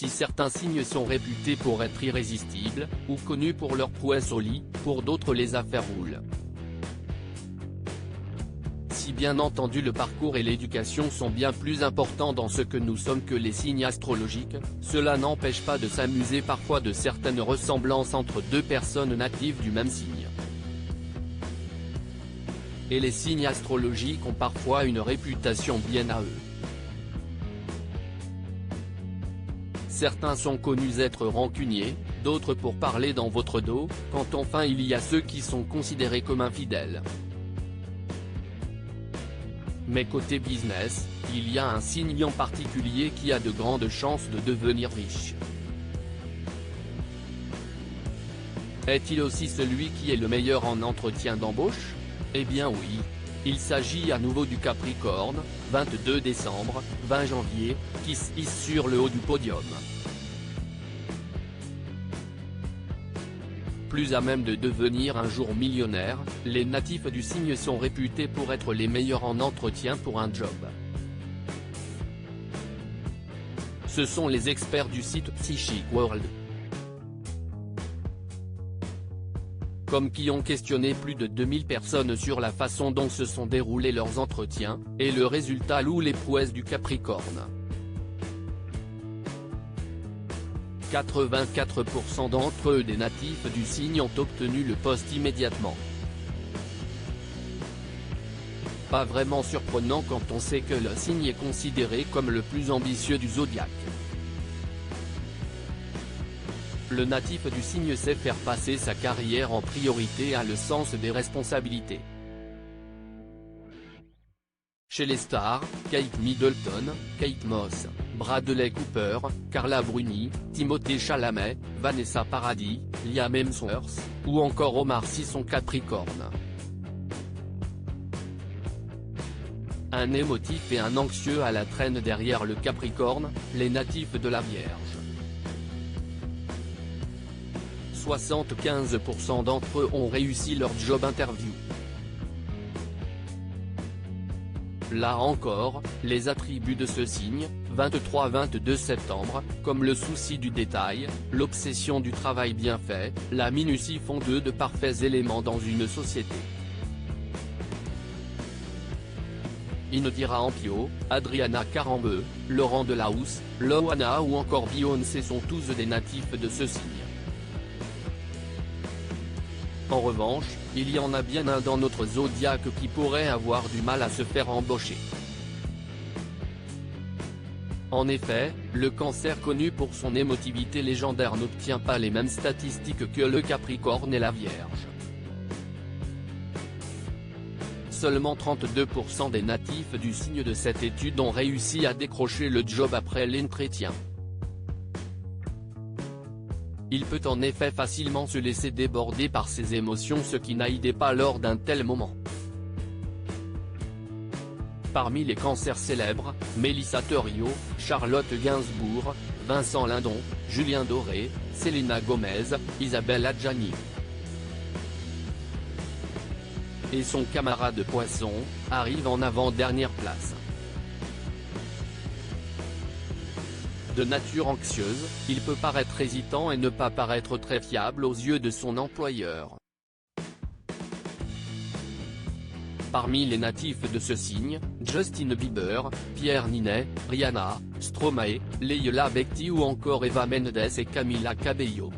Si certains signes sont réputés pour être irrésistibles, ou connus pour leur prouesse au lit, pour d'autres les affaires roulent. Si bien entendu le parcours et l'éducation sont bien plus importants dans ce que nous sommes que les signes astrologiques, cela n'empêche pas de s'amuser parfois de certaines ressemblances entre deux personnes natives du même signe. Et les signes astrologiques ont parfois une réputation bien à eux. Certains sont connus être rancuniers, d'autres pour parler dans votre dos, quand enfin il y a ceux qui sont considérés comme infidèles. Mais côté business, il y a un signe en particulier qui a de grandes chances de devenir riche. Est-il aussi celui qui est le meilleur en entretien d'embauche? Eh bien oui. Il s'agit à nouveau du Capricorne, 22 décembre, 20 janvier, qui se hisse sur le haut du podium. Plus à même de devenir un jour millionnaire, les natifs du signe sont réputés pour être les meilleurs en entretien pour un job. Ce sont les experts du site Psychic World, qui ont questionné plus de 2000 personnes sur la façon dont se sont déroulés leurs entretiens, et le résultat loue les prouesses du Capricorne. 84% d'entre eux des natifs du signe ont obtenu le poste immédiatement. Pas vraiment surprenant quand on sait que le signe est considéré comme le plus ambitieux du zodiaque. Le natif du signe sait faire passer sa carrière en priorité et a le sens des responsabilités. Chez les stars, Kate Middleton, Kate Moss, Bradley Cooper, Carla Bruni, Timothée Chalamet, Vanessa Paradis, Liam Hemsworth, ou encore Omar Sy sont Capricorne. Un émotif et un anxieux à la traîne derrière le Capricorne, les natifs de la Vierge. 75% d'entre eux ont réussi leur job interview. Là encore, les attributs de ce signe, 23-22 septembre, comme le souci du détail, l'obsession du travail bien fait, la minutie font d'eux de parfaits éléments dans une société. Indira Ampio, Adriana Carambeu, Laurent Delahousse, Loana ou encore Beyoncé sont tous des natifs de ce signe. En revanche, il y en a bien un dans notre zodiaque qui pourrait avoir du mal à se faire embaucher. En effet, le Cancer connu pour son émotivité légendaire n'obtient pas les mêmes statistiques que le Capricorne et la Vierge. Seulement 32% des natifs du signe de cette étude ont réussi à décrocher le job après l'entretien. Il peut en effet facilement se laisser déborder par ses émotions, ce qui n'aidait pas lors d'un tel moment. Parmi les cancers célèbres, Mélissa Theriault, Charlotte Gainsbourg, Vincent Lindon, Julien Doré, Selena Gomez, Isabelle Adjani. Et son camarade Poisson, arrive en avant-dernière place. De nature anxieuse, il peut paraître hésitant et ne pas paraître très fiable aux yeux de son employeur. Parmi les natifs de ce signe, Justin Bieber, Pierre Ninet, Rihanna, Stromae, Leila Bekti ou encore Eva Mendes et Camila Cabello.